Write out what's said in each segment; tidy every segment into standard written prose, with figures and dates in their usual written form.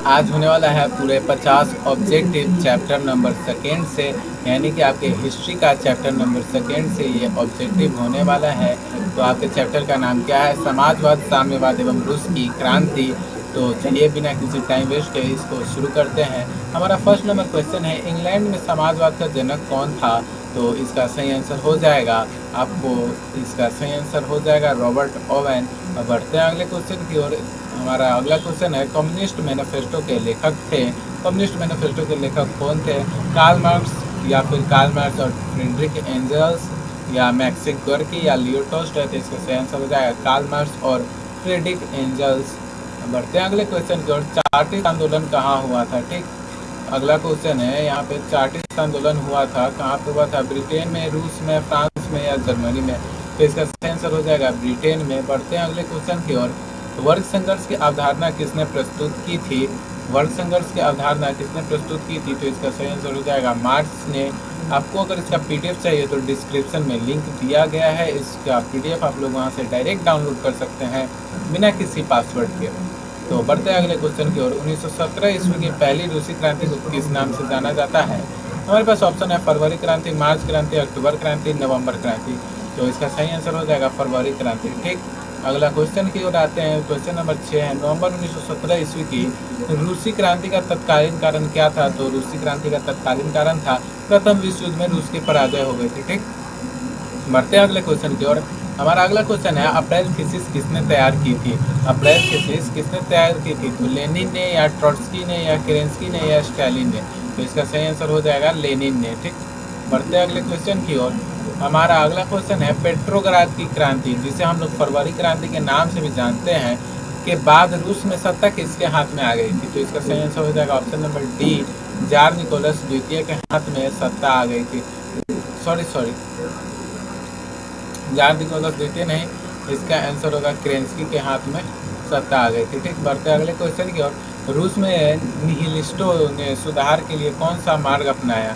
आज होने वाला है पूरे 50 ऑब्जेक्टिव चैप्टर नंबर सेकेंड से, यानी कि आपके हिस्ट्री का चैप्टर नंबर सेकेंड से ये ऑब्जेक्टिव होने वाला है। तो आपके चैप्टर का नाम क्या है? समाजवाद, साम्यवाद एवं रूस की क्रांति। तो चलिए बिना किसी टाइम वेस्ट के इसको शुरू करते हैं। हमारा फर्स्ट नंबर क्वेश्चन है, इंग्लैंड में समाजवाद का जनक कौन था? तो इसका सही आंसर हो जाएगा आपको, इसका सही आंसर हो जाएगा रॉबर्ट ओवेन। अब बढ़ते हैं अगले क्वेश्चन की ओर। हमारा अगला क्वेश्चन है, कम्युनिस्ट मैनिफेस्टो के लेखक थे। कम्युनिस्ट मैनिफेस्टो के लेखक कौन थे? कार्ल मार्क्स, या फिर कार्ल मार्क्स और फ्रेडरिक एंजल्स, या मैक्सिम गोर्की, या लियो टॉल्स्टॉय। तो इसका सही आंसर हो जाएगा कार्ल मार्क्स और फ्रेडरिक एंजल्स। बढ़ते हैं अगले क्वेश्चन की ओर। चार्टिस्ट आंदोलन कहाँ हुआ था? ठीक, अगला क्वेश्चन है यहाँ पे, चार्टिस्ट आंदोलन हुआ था कहाँ पे हुआ था? ब्रिटेन में, रूस में, फ्रांस में, या जर्मनी में। तो इसका सही आंसर हो जाएगा ब्रिटेन में। बढ़ते हैं अगले क्वेश्चन की ओर। वर्ग संघर्ष की अवधारणा किसने प्रस्तुत की थी? वर्ग संघर्ष की अवधारणा किसने प्रस्तुत की थी? तो इसका सही आंसर हो जाएगा मार्क्स ने। आपको अगर इसका पीडीएफ चाहिए तो डिस्क्रिप्शन में लिंक दिया गया है, इसका पीडीएफ आप लोग वहाँ से डायरेक्ट डाउनलोड कर सकते हैं बिना किसी पासवर्ड के। तो बढ़ते हैं अगले क्वेश्चन की ओर। 1917 ईस्वी की पहली रूसी क्रांति को किस नाम से जाना जाता है? हमारे पास ऑप्शन है फरवरी क्रांति, मार्च क्रांति, अक्टूबर क्रांति, नवंबर क्रांति। तो इसका सही आंसर हो जाएगा फरवरी क्रांति। ठीक, अगला क्वेश्चन की ओर आते हैं। क्वेश्चन नंबर 6 है, नवंबर 1917 ईस्वी की रूसी क्रांति का तत्कालीन कारण क्या था? तो रूसी क्रांति का तत्कालीन कारण था प्रथम विश्व युद्ध में रूस की पराजय हो गई थी। ठीक, बढ़ते हैं अगले क्वेश्चन की ओर। हमारा अगला क्वेश्चन है, अप्रैल थीसिस किसने तैयार की थी? अप्रैल थीसिस किसने तैयार की थी? तो लेनिन ने, या ट्रॉट्स्की ने, या केरेंस्की ने, या स्टालिन ने। तो इसका सही आंसर हो जाएगा लेनिन ने। ठीक, बढ़ते हैं अगले क्वेश्चन की ओर। हमारा अगला क्वेश्चन है, पेट्रोग्राद की क्रांति, जिसे हम लोग फरवरी क्रांति के नाम से भी जानते हैं, के बाद रूस में सत्ता किसके हाथ में आ गई थी? तो इसका सही आंसर हो जाएगा option number D, Tsar Nicholas द्वितीय के हाथ में सत्ता आ गई थी। सॉरी, जार निकोलस द्वितीय नहीं, इसका आंसर होगा केरेंस्की के हाथ में सत्ता आ गई थी। ठीक, बढ़ते अगले क्वेश्चन की ओर। रूस में निहिलिस्टों ने सुधार के लिए कौन सा मार्ग अपनाया?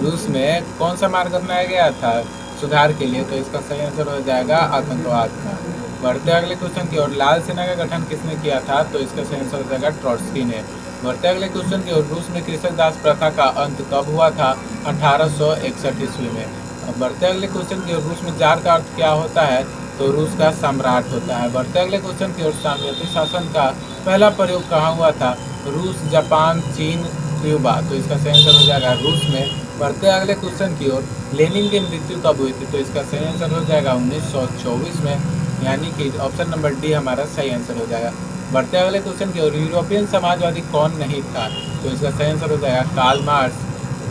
रूस में कौन सा मार्ग अपनाया गया था सुधार के लिए? तो इसका सही आंसर हो जाएगा आतंकवाद का। बढ़ते अगले क्वेश्चन की ओर। लाल सेना का गठन किसने किया था? तो इसका सही आंसर हो जाएगा ट्रॉट्स्की ने। बढ़ते अगले क्वेश्चन की ओर। रूस में कृषक दास प्रथा का अंत कब हुआ था? 1861 ईस्वी में। अब बढ़ते अगले क्वेश्चन की ओर। रूस में जार का अर्थ क्या होता है? तो रूस का सम्राट होता है। बढ़ते अगले क्वेश्चन की ओर। साम्यवादी शासन का पहला प्रयोग कहाँ हुआ था? रूस, जापान, चीन, क्यूबा। तो इसका सही आंसर हो जाएगा रूस में। बढ़ते अगले क्वेश्चन की ओर। लेनिन की मृत्यु कब हुई थी? तो इसका सही आंसर हो जाएगा 1924 में, यानी कि ऑप्शन नंबर डी हमारा सही आंसर हो जाएगा। बढ़ते अगले क्वेश्चन की ओर। यूरोपियन समाजवादी कौन नहीं था? तो इसका सही आंसर हो जाएगा कार्ल मार्क्स।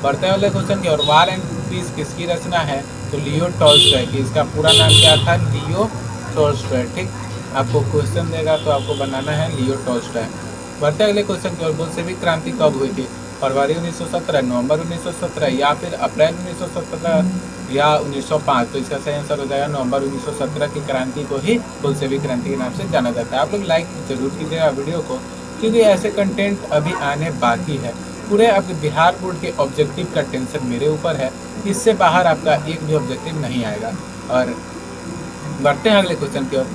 बढ़ते अगले क्वेश्चन की ओर। वार एंड पीस किसकी रचना है? तो लियो टॉल्स्टॉय की। इसका पूरा नाम क्या था? Leo Tolstoy. ठीक, आपको क्वेश्चन देगा तो आपको बनाना है लियो टॉल्स्टॉय। बढ़ते अगले क्वेश्चन की ओर। बोल्शेविक क्रांति कब हुई थी? फरवरी 1917, नवंबर 1917, या फिर अप्रैल 1917, या 1905। तो इसका सही आंसर हो जाएगा नवंबर 1917 की क्रांति को ही बोल्शेविक क्रांति के नाम से जाना जाता है। आप लोग लाइक जरूर कीजिएगा वीडियो को, क्योंकि ऐसे कंटेंट अभी आने बाकी है। पूरे आपके बिहार बोर्ड के ऑब्जेक्टिव का टेंशन मेरे ऊपर है, इससे बाहर आपका एक भी ऑब्जेक्टिव नहीं आएगा। और बढ़ते हैं अगले क्वेश्चन की ओर।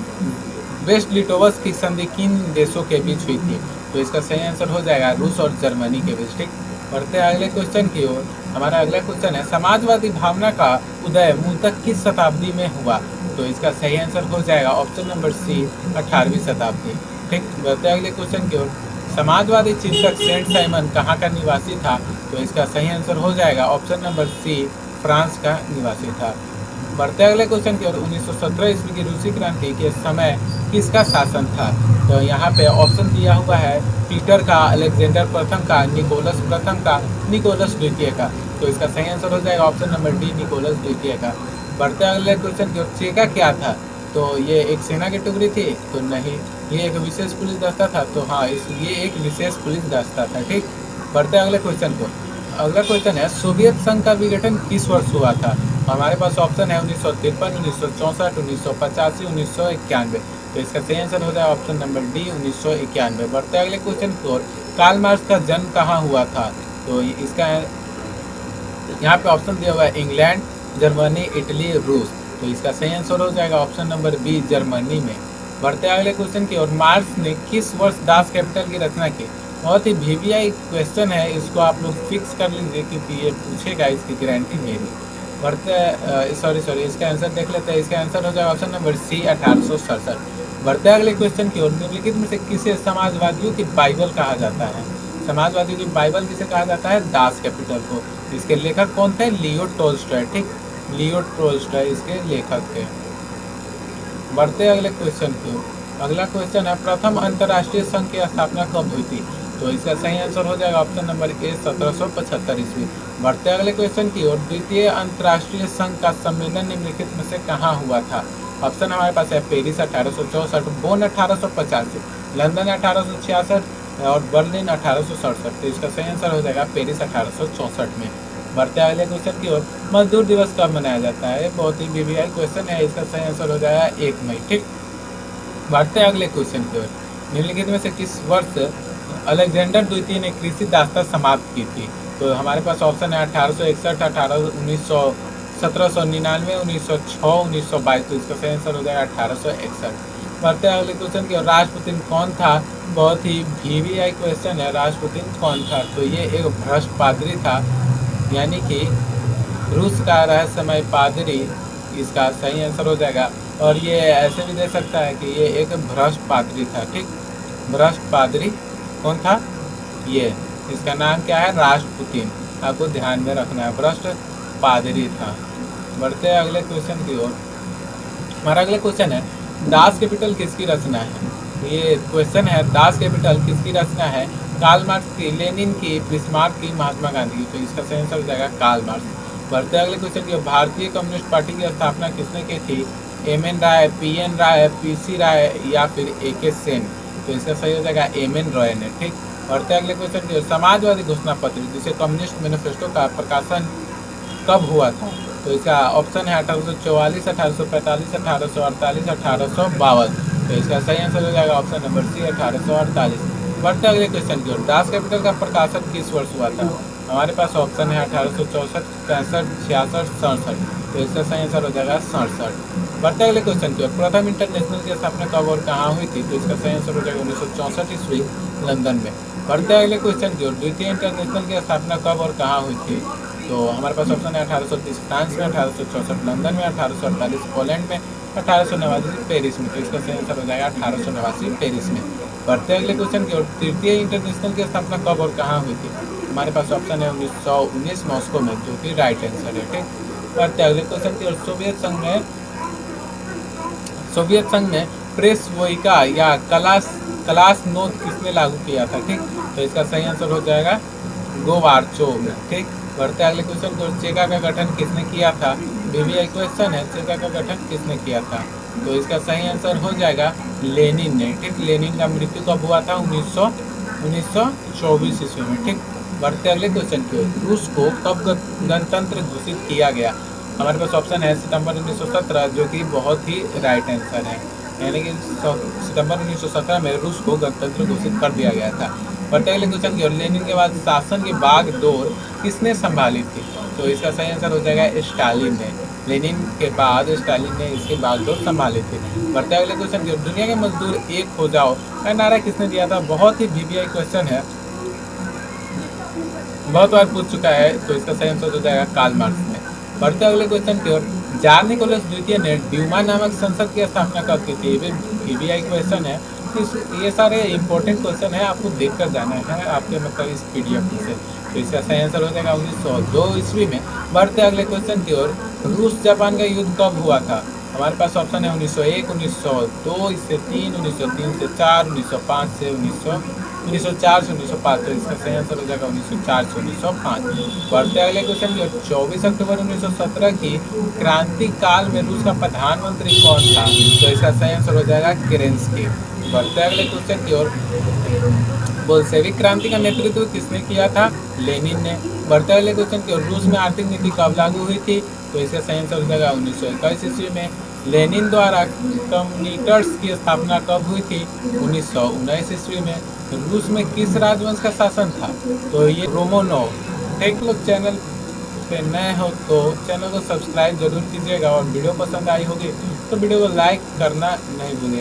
वेस्ट लिटोवस की संधि किन देशों के बीच हुई थी? तो इसका सही आंसर हो जाएगा रूस और जर्मनी के बीच। ठीक, बढ़ते हैं अगले क्वेश्चन की ओर। हमारा अगला क्वेश्चन है, समाजवादी भावना का उदय मूलतः किस शताब्दी में हुआ? तो इसका सही आंसर हो जाएगा ऑप्शन नंबर सी, 18वीं शताब्दी। ठीक, बढ़ते अगले क्वेश्चन की ओर। समाजवादी चिंतक सेंट साइमन कहाँ का निवासी था? तो इसका सही आंसर हो जाएगा ऑप्शन नंबर सी, फ्रांस का निवासी था। बढ़ते अगले क्वेश्चन की ओर। 1917 ईस्वी की रूसी क्रांति के समय किसका शासन था? तो यहाँ पे ऑप्शन दिया हुआ है पीटर का, अलेक्जेंडर प्रथम का, निकोलस प्रथम का, निकोलस द्वितीय का। तो इसका सही आंसर हो जाएगा ऑप्शन नंबर डी, निकोलस द्वितीय का। बढ़ते अगले क्वेश्चन की ओर। चेका क्या था? तो ये एक सेना की टुकड़ी थी? तो नहीं, ये एक विशेष पुलिस दस्ता था। तो हाँ, ये एक विशेष पुलिस दस्ता था। ठीक, बढ़ते अगले क्वेश्चन को। अगला क्वेश्चन है, सोवियत संघ का विघटन किस वर्ष हुआ था? हमारे पास ऑप्शन है 1953, 1964, 1985, 1991। तो इसका सही आंसर हो जाए ऑप्शन नंबर डी, 1991। बढ़ते अगले क्वेश्चन की ओर। कार्ल मार्क्स का जन्म कहाँ हुआ था? तो इसका यहाँ पे ऑप्शन दिया हुआ है इंग्लैंड, जर्मनी, इटली, रूस। तो इसका सही आंसर हो जाएगा ऑप्शन नंबर बी, जर्मनी में। बढ़ते अगले क्वेश्चन की ओर। मार्क्स ने किस वर्ष दास कैपिटल की रचना की? बहुत ही वीवीआई क्वेश्चन है, इसको आप लोग फिक्स कर लीजिए क्योंकि ये पूछेगा, इसकी गारंटी मेरी। बढ़ते सॉरी इसका आंसर देख लेते हैं। इसका आंसर हो जाएगा ऑप्शन नंबर सी 1867। बढ़ते अगले क्वेश्चन की ओर। निम्नलिखित में से किसे समाजवादियों की बाइबल कहा जाता है? समाजवादियों की बाइबल किसे कहा जाता है? दास कैपिटल को। इसके लेखक कौन थे? लियो टोल्स्टॉय। ठीक, लियो टोल्स्टॉय इसके लेखक थे। बढ़ते अगले क्वेश्चन की ओर। अगला क्वेश्चन है, प्रथम अंतर्राष्ट्रीय संघ की स्थापना कब हुई थी? तो इसका सही आंसर हो जाएगा ऑप्शन नंबर ए 1775 ईस्वी। बढ़ते अगले क्वेश्चन की ओर। द्वितीय अंतर्राष्ट्रीय संघ का सम्मेलन निम्नलिखित में से कहाँ हुआ था? ऑप्शन हमारे पास है पेरिस 1864, बोन 1885, लंदन 1866 और बर्लिन 1867। तो इसका सही आंसर हो जाएगा पेरिस 1864 में। बढ़ते अगले क्वेश्चन की ओर। मजदूर दिवस कब मनाया जाता है? बहुत ही वीवीआई क्वेश्चन है, इसका सही आंसर हो जाएगा 1 मई। ठीक, बढ़ते अगले क्वेश्चन की ओर। निम्नलिखित में से किस वर्ष अलेक्जेंडर द्वितीय ने कृषि दास्ता समाप्त की थी? तो हमारे पास ऑप्शन है 1861, 1799, 1906, 1922। तो इसका सही आंसर हो जाएगा 1861। बढ़ते अगले क्वेश्चन की ओर। राजपुतिन कौन था? बहुत ही वीवीआई क्वेश्चन है, राजपुतिन कौन था? तो ये एक भ्रष्ट पादरी था, यानी कि रूस का रहस्यमय पादरी इसका सही आंसर हो जाएगा। और ये ऐसे भी दे सकता है कि ये एक भ्रष्ट पादरी था। ठीक, भ्रष्ट पादरी कौन था? ये इसका नाम क्या है? राजपुतिन। आपको ध्यान में रखना है, भ्रष्ट पादरी था। बढ़ते हैं अगले क्वेश्चन की ओर। हमारा अगला क्वेश्चन है, दास कैपिटल किसकी रचना है? ये क्वेश्चन है, दास कैपिटल किसकी रचना है? कार्ल मार्क्स की, लेनिन की, बिस्मार्क की, महात्मा गांधी की। तो इसका सही आंसर हो जाएगा कार्ल मार्क्स। बढ़ते अगले क्वेश्चन की। भारतीय कम्युनिस्ट पार्टी की स्थापना किसने की थी? एम.एन. राय, पी.एन. राय, पी.सी. राय या फिर ए.के. सेन? तो इसका सही हो जाएगा एम.एन. रॉय ने। ठीक, बढ़ते अगले क्वेश्चन की। समाजवादी घोषणा पत्र जिसे कम्युनिस्ट मैनिफेस्टो का प्रकाशन कब हुआ था? तो इसका ऑप्शन है 1844, 1845, 1848, 1852। तो इसका सही आंसर हो जाएगा ऑप्शन नंबर सी 1848। बढ़ते अगले क्वेश्चन की ओर। दास कैपिटल का प्रकाशन किस वर्ष हुआ था? हमारे पास ऑप्शन है 1864, 65, 66, 67। तो इसका सही आंसर हो जाएगा 67। बढ़ते अगले क्वेश्चन की ओर। प्रथम इंटरनेशनल की स्थापना कब और कहाँ हुई थी? तो इसका सही आंसर हो जाएगा 1964 ईस्वी, लंदन में। बढ़ते अगले क्वेश्चन की ओर। द्वितीय इंटरनेशनल की स्थापना कब और कहाँ हुई थी? तो हमारे पास ऑप्शन है 1830 फ्रांस में, 1864 लंदन में, 1848 पोलैंड में, 1889 पेरिस में। तो इसका सही आंसर हो जाएगा 1889 पेरिस में। बढ़ते अगले क्वेश्चन की ओर। तृतीय इंटरनेशनल की स्थापना कब और कहाँ हुई थी? हमारे पास ऑप्शन है 1919 मॉस्को में, जो कि राइट आंसर है। ठीक, बढ़ते अगले क्वेश्चन की ओर। सोवियत संघ में प्रेस वोइका या क्लास नोट किसने लागू किया था? ठीक, तो इसका सही आंसर हो जाएगा गोबार्चोव में। ठीक, बढ़ते अगले क्वेश्चन को। चेका का गठन किसने किया था? वीवीआई क्वेश्चन है, चेका का गठन किसने किया था? तो इसका सही आंसर हो जाएगा लेनिन ने। ठीक, लेनिन का मृत्यु कब हुआ था? 1924 ईस्वी में। ठीक, बढ़ते अगले क्वेश्चन की ओर। रूस को कब गणतंत्र घोषित किया गया? हमारे पास ऑप्शन है सितंबर 1917, जो कि बहुत ही राइट आंसर है, यानी कि सितंबर 1917 में रूस को गणतंत्र घोषित कर दिया गया था। बढ़ते अगले क्वेश्चन की ओर। लेनिन के बाद शासन की बागडोर किसने संभाली थी? तो इसका सही आंसर हो जाएगा स्टालिन ने। लेनिन के बाद स्टालिन ने इसकी बागडोर संभाली थी। बढ़ते अगले क्वेश्चन की ओर। दुनिया के मजदूर एक हो जाओ का नारा किसने दिया था? बहुत ही वीवीआई क्वेश्चन है, बहुत बार पूछ चुका है। तो इसका सही आंसर हो जाएगा कार्ल मार्क्स ने। बढ़ते अगले क्वेश्चन की ओर। जार निकोलस द्वितीय ने ड्यूमा नामक संसद की स्थापना कब की थी? ये वीवीआई क्वेश्चन है। ये सारे इंपॉर्टेंट क्वेश्चन है, आपको देखकर जाना है आपके मतलब इस पीडीएफ से। तो इसका सही आंसर हो जाएगा 1902 ईस्वी में। बढ़ते अगले क्वेश्चन की ओर। रूस जापान का युद्ध कब हुआ था? हमारे पास ऑप्शन है 1901, 1902 से 3, 1903 से 4, 1905 से 1904 से 1905। तो इसका सही आंसर हो जाएगा 1904 से 1905। बढ़ते अगले क्वेश्चन की ओर। 24 अक्टूबर 1917 की क्रांति काल में रूस का प्रधानमंत्री कौन था? तो इसका सही आंसर हो जाएगा केरेंस्की। बढ़ते अगले क्वेश्चन की ओर। बोल्शेविक क्रांति का नेतृत्व किसने किया था? लेनिन ने। बढ़ते अगले क्वेश्चन की ओर। रूस में आर्थिक नीति कब लागू हुई थी? तो इसका सही आंसर हो जाएगा 1921 ईस्वी में। लेनिन द्वारा कम्युनिस्ट्स की स्थापना कब हुई थी? 1919 ईस्वी में। रूस में किस राजवंश का शासन था? तो ये रोमानोव। ठीक, लोग चैनल पे नए हो तो चैनल को सब्सक्राइब जरूर कीजिएगा, और वीडियो पसंद आई होगी तो वीडियो को लाइक करना नहीं भूलिएगा।